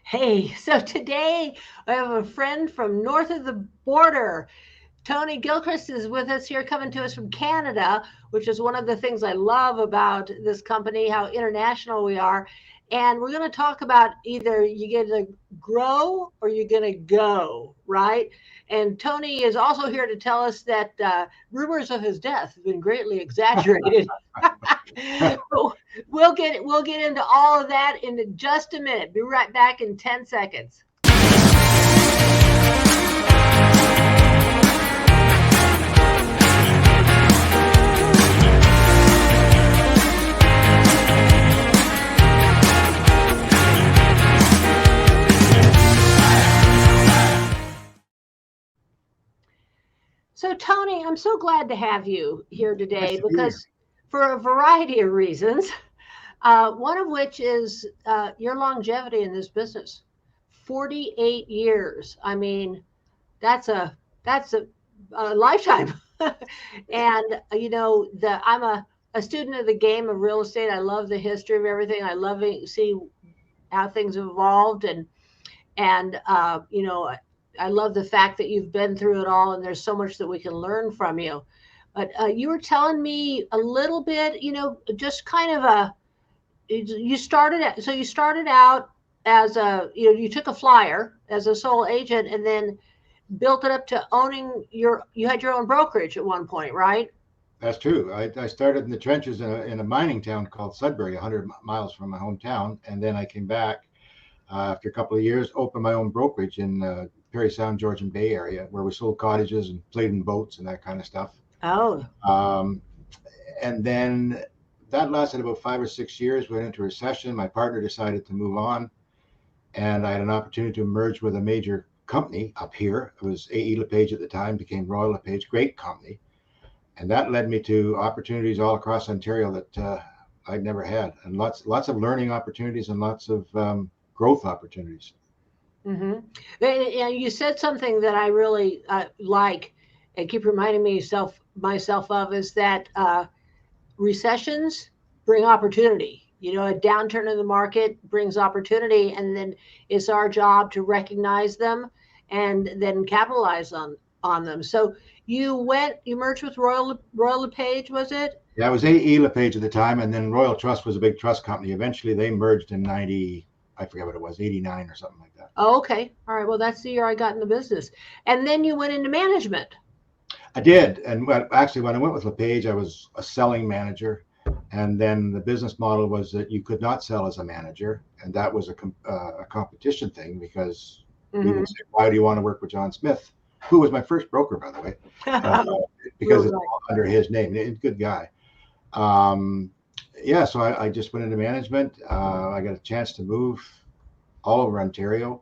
Hey, so today I have a friend from north of the border. Tony Gilchrist is with us here, coming to us from Canada, which is one of the things I love about this company, how international we are. And we're going to talk about either you get to grow or you're going to go, right? And Tony is also here to tell us that rumors of his death have been greatly exaggerated. We'll get into all of that in just a minute. Be right back in 10 seconds. So, Tony, I'm so glad to have you here Nice today to be here. because for a variety of reasons, one of which is your longevity in this business. 48 years. I mean, that's a lifetime. And I'm a student of the game of real estate. I love the history of everything. I love it, see how things have evolved, and I love the fact that you've been through it all, and there's so much that we can learn from you. But you were telling me a little bit, just kind of you started out as you took a flyer as a sole agent, and then built it up to you had your own brokerage at one point, right? That's true. I started in the trenches in a mining town called Sudbury, 100 miles from my hometown. And then I came back after a couple of years, opened my own brokerage in Perry Sound, Georgian Bay area, where we sold cottages and played in boats and that kind of stuff. Oh. Um, and then that lasted about 5 or 6 years. We went into recession. My partner decided to move on, and I had an opportunity to merge with a major company up here. It was AE LePage at the time, became Royal LePage, great company. And that led me to opportunities all across Ontario that I'd never had, and lots of learning opportunities and lots of growth opportunities. Mm-hmm. And you said something that I really like and keep reminding myself of is that recessions bring opportunity. A downturn in the market brings opportunity, and then it's our job to recognize them and then capitalize on them. So you merged with Royal LePage, was it? Yeah, it was AE LePage at the time, and then Royal Trust was a big trust company. Eventually, they merged in 90, I forget what it was, 89 or something like that. Oh, okay. All right. Well, that's the year I got in the business, and then you went into management. I did, and actually, when I went with LePage, I was a selling manager, and then the business model was that you could not sell as a manager, and that was a competition thing because we Hmm. would say, "Why do you want to work with John Smith?" Who was my first broker, by the way, uh, because Real it's nice. all under his name. He's a good guy. Um, yeah, so I just went into management. I got a chance to move all over Ontario,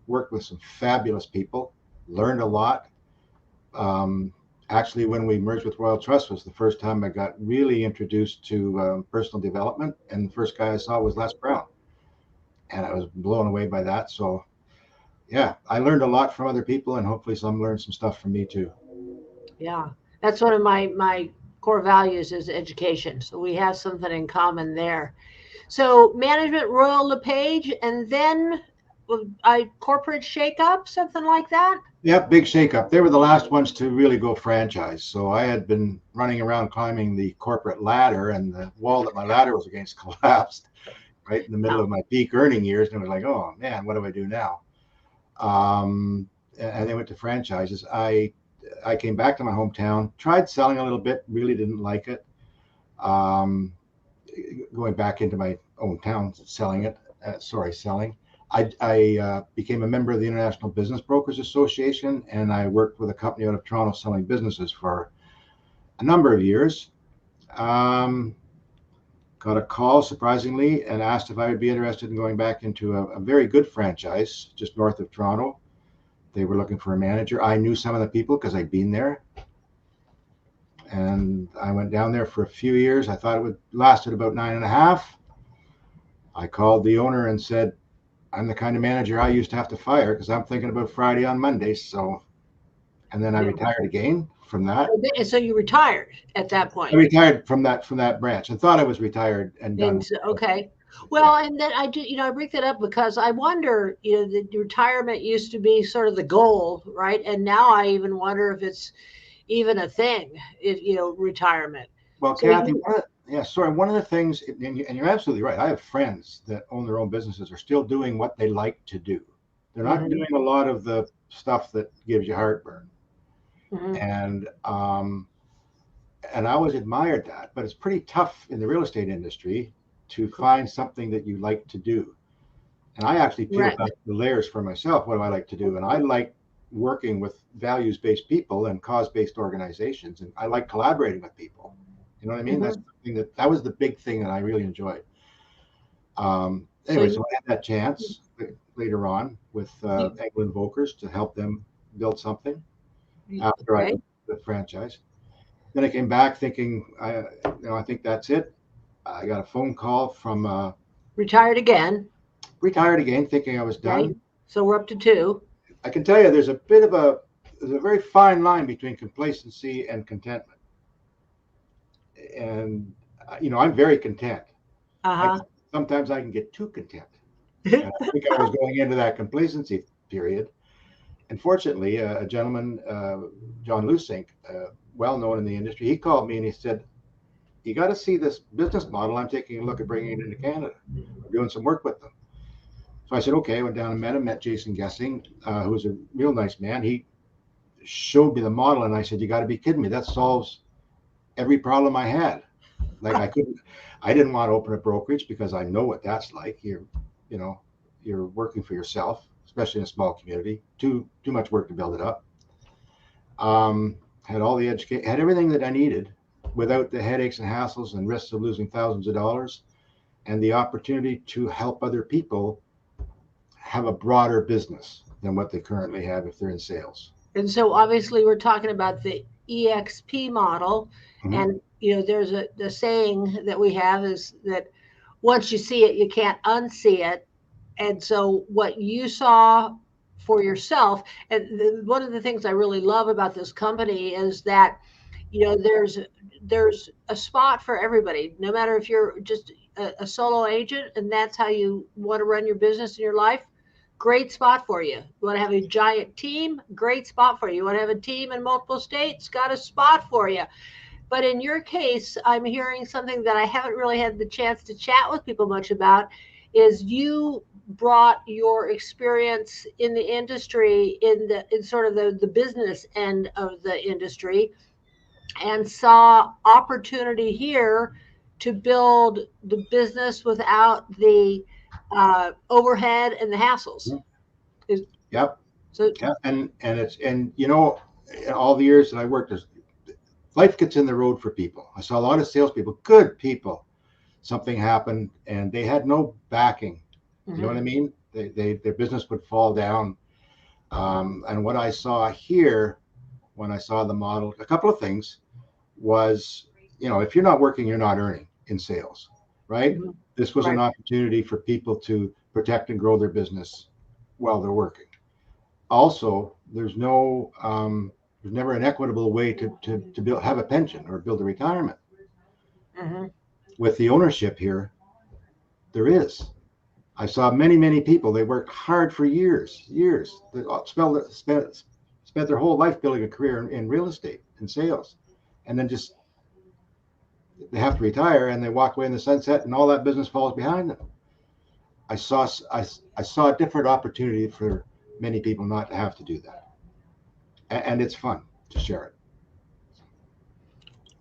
worked with some fabulous people, learned a lot. Um, Actually, when we merged with Royal Trust was the first time I got really introduced to personal development, and the first guy I saw was Les Brown, and I was blown away by that. So yeah, I learned a lot from other people, and hopefully some learned some stuff from me too. Yeah, that's one of my core values is education. So we have something in common there. So management, Royal LePage, and then I corporate shakeup, something like that. Yep, big shakeup. They were the last ones to really go franchise. So I had been running around climbing the corporate ladder, and the wall that my ladder was against collapsed right in the middle Wow. of my peak earning years. And I was like, oh man, what do I do now? And they went to franchises. I came back to my hometown, tried selling a little bit, really didn't like it. Um, Going back into my own town, selling it. Selling. I became a member of the International Business Brokers Association, and I worked with a company out of Toronto selling businesses for a number of years. Um, Got a call, surprisingly, and asked if I would be interested in going back into a very good franchise just north of Toronto. They were looking for a manager. I knew some of the people because I'd been there, and I went down there for a few years. I thought it would lasted about 9.5. I called the owner and said, I'm the kind of manager I used to have to fire because I'm thinking about Friday on Mondays. So, and then I Yeah. retired again from that. And so you retired at that I point. retired from that branch and thought I was retired and done. And so, okay. Well, and then I do, I bring that up because I wonder, the retirement used to be sort of the goal, right? And now I even wonder if it's even a thing, retirement. Well, So Kathy, you, one of the things, and you're absolutely right. I have friends that own their own businesses are still doing what they like to do. They're not hmm doing a lot of the stuff that gives you heartburn. hmm And I always admired that, but it's pretty tough in the real estate industry to find something that you like to do. And I actually peel right. back the layers for myself. What do I like to do? And I like working with values-based people and cause-based organizations, and I like collaborating with people. You know what I mean? That's hmm something that was the big thing that I really enjoyed. So Anyway, so I had that chance later on with you, England Volkers to help them build something after I okay, left the franchise. Then I came back thinking, I think that's it. I got a phone call from retired again, retired again, thinking I was right? done. So we're up to two. I can tell you there's a very fine line between complacency and contentment. And I'm very content. I Uh-huh. sometimes I can get too content. And I think I was going into that complacency period. And fortunately, a gentleman, John Lusink, well known in the industry, he called me and he said, "You got to see this business model. I'm taking a look at bringing it into Canada. We're doing some work with them." So I said, "Okay." I went down and met him, met Jason Gessing, who's a real nice man. He showed me the model, and I said, "You got to be kidding me! That solves every problem I had." Like I didn't want to open a brokerage because I know what that's like. You know, you're working for yourself, especially in a small community. Too much work to build it up. Had all the education, had everything that I needed, without the headaches and hassles and risks of losing thousands of dollars, and the opportunity to help other people have a broader business than what they currently have if they're in sales. And so obviously we're talking about the EXP model. Mm-hmm. And, there's the saying that we have is that once you see it, you can't unsee it. And so what you saw for yourself, and one of the things I really love about this company is that, there's a spot for everybody, no matter if you're just a solo agent and that's how you want to run your business in your life. Great spot for you. You want to have a giant team? Great spot for you. You want to have a team in multiple states? Got a spot for you. But in your case, I'm hearing something that I haven't really had the chance to chat with people much about is you brought your experience in the industry in sort of the business end of the industry and saw opportunity here to build the business without the overhead and the hassles. Is Yep. so Yeah. And in all the years that I worked, life gets in the road for people. I saw a lot of salespeople, good people. Something happened and they had no backing. You know what I mhm. mean? Their business would fall down. And what I saw here when I saw the model, a couple of things was, if you're not working, you're not earning in sales, right? Mhm. This was an Right. opportunity for people to protect and grow their business while they're working. Also, there's never an equitable way to build have a pension or build a retirement. Mhm. With the ownership here, there is. I saw many people. They worked hard for years. They spent their whole life building a career in real estate and sales, and then just they have to retire and they walk away in the sunset, and all that business falls behind them. I saw I saw a different opportunity for many people not to have to do that, and it's fun to share it.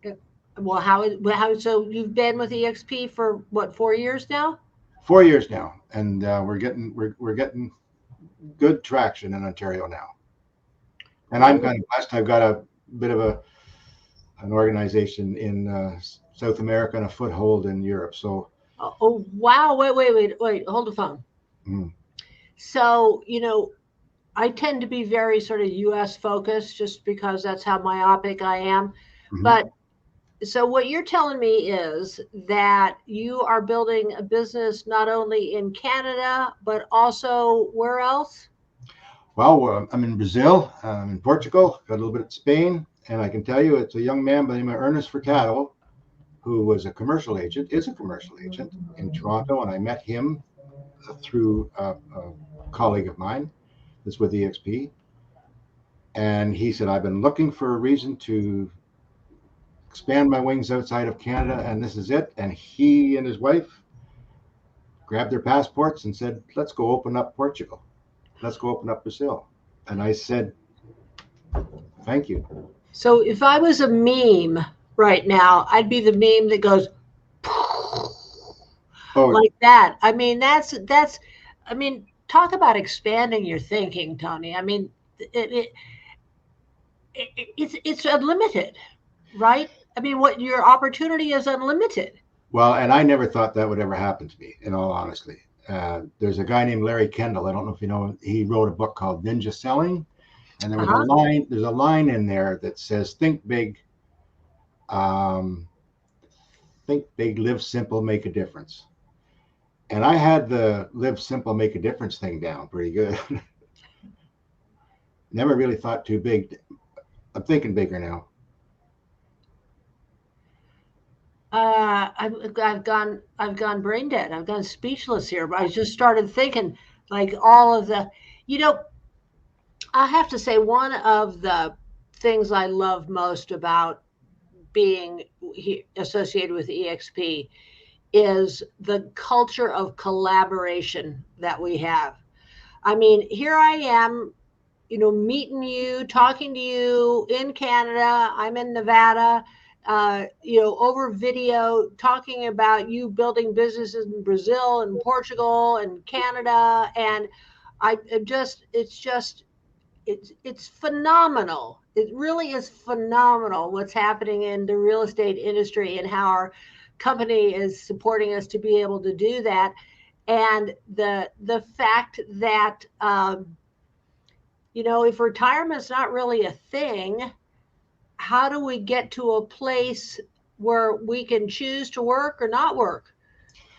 Yeah. Well, how so you've been with EXP for what, 4 years now? 4 years now, and we're getting good traction in Ontario now, and I'm Wonderful. kind of blessed. I've got a bit of an organization in South America and a foothold in Europe. So, Oh, wow. Wait. Hold the phone. mm, So, I tend to be very sort of US focused just because that's how myopic I am. mhm. But so what you're telling me is that you are building a business not only in Canada, but also where else? Well, I'm in Brazil, I'm in Portugal, got a little bit of Spain, and I can tell you it's a young man by the name of Ernest Furtado who was a commercial agent, is a commercial agent in Toronto, and I met him through a colleague of mine that's with EXP. And he said, I've been looking for a reason to expand my wings outside of Canada, and this is it. And he and his wife grabbed their passports and said, let's go open up Portugal. Let's go open up Brazil. And I said, thank you. So if I was a meme right now, I'd be the meme that goes like that. I mean, that's, I mean, talk about expanding your thinking, Tony. I mean, it's unlimited, right? I mean, what your opportunity is unlimited. Well, and I never thought that would ever happen to me, in all honesty. There's a guy named Larry Kendall. I don't know if you know him. He wrote a book called Ninja Selling, and there was a line. There's a line in there that says, "Think big, live simple, make a difference." And I had the live simple, make a difference thing down pretty good. Never really thought too big. I'm thinking bigger now. I've gone brain dead. I've gone speechless here. I just started thinking, like, all of the, you know, I have to say, one of the things I love most about being associated with EXP is the culture of collaboration that we have. I mean, here I am, you know, meeting you, talking to you in Canada. I'm in Nevada, you know, over video, talking about you building businesses in Brazil and Portugal and Canada. And it's phenomenal. It really is phenomenal what's happening in the real estate industry and how our company is supporting us to be able to do that. And the fact that, you know, if retirement's not really a thing, how do we get to a place where we can choose to work or not work?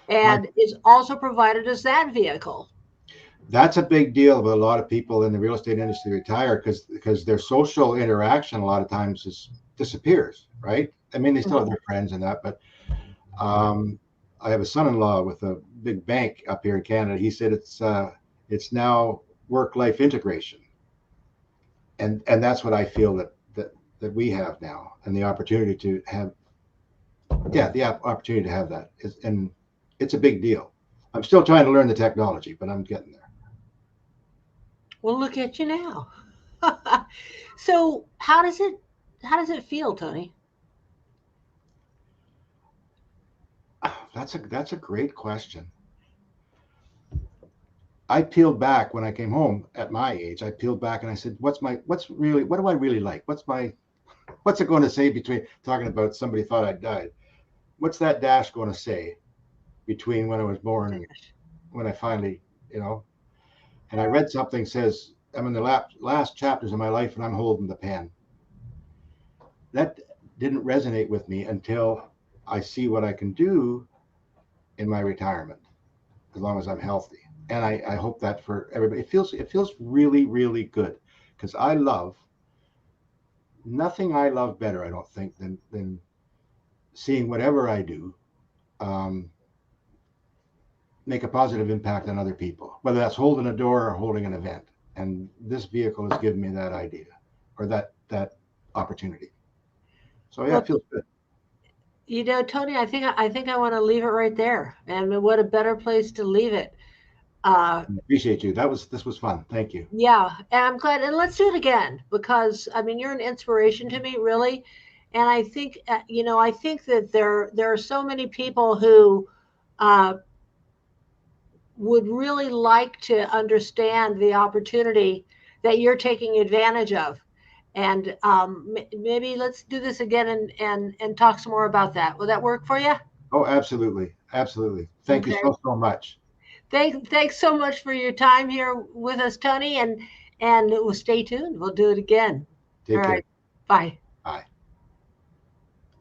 And it's also provided us that vehicle. That's a big deal with a lot of people in the real estate industry retire because their social interaction a lot of times disappears, right? I mean, they still have their friends and that, but I have a son-in-law with a big bank up here in Canada. He said it's now work-life integration, and that's what I feel that we have now, and the opportunity to have, the opportunity to have that and it's a big deal. I'm still trying to learn the technology, but I'm getting there. Well, look at you now. So how does it feel, Tony? That's a great question. I peeled back when I came home at my age. I peeled back and I said, what do I really like? What's it going to say between talking about somebody thought I died? What's that dash going to say between when I was born and when I finally, you know? And I read something says, I'm in the last chapters of my life and I'm holding the pen. That didn't resonate with me until I see what I can do in my retirement, as long as I'm healthy. And I hope that for everybody. It feels really, really good, because nothing I love better, I don't think, than seeing whatever I do make a positive impact on other people, whether that's holding a door or holding an event. And this vehicle has given me that idea, or that opportunity. So yeah, it feels good. You know, Tony, I think I want to leave it right there. And what a better place to leave it. I appreciate you. This was fun. Thank you. Yeah, and I'm glad. And let's do it again, because I mean, you're an inspiration to me, really. And I think, you know, I think that there are so many people who would really like to understand the opportunity that you're taking advantage of. And maybe let's do this again and talk some more about that. Will that work for you? Oh, absolutely. Absolutely. Thank you so much. Thanks so much for your time here with us, Tony. And we'll stay tuned. We'll do it again. Take care. Bye.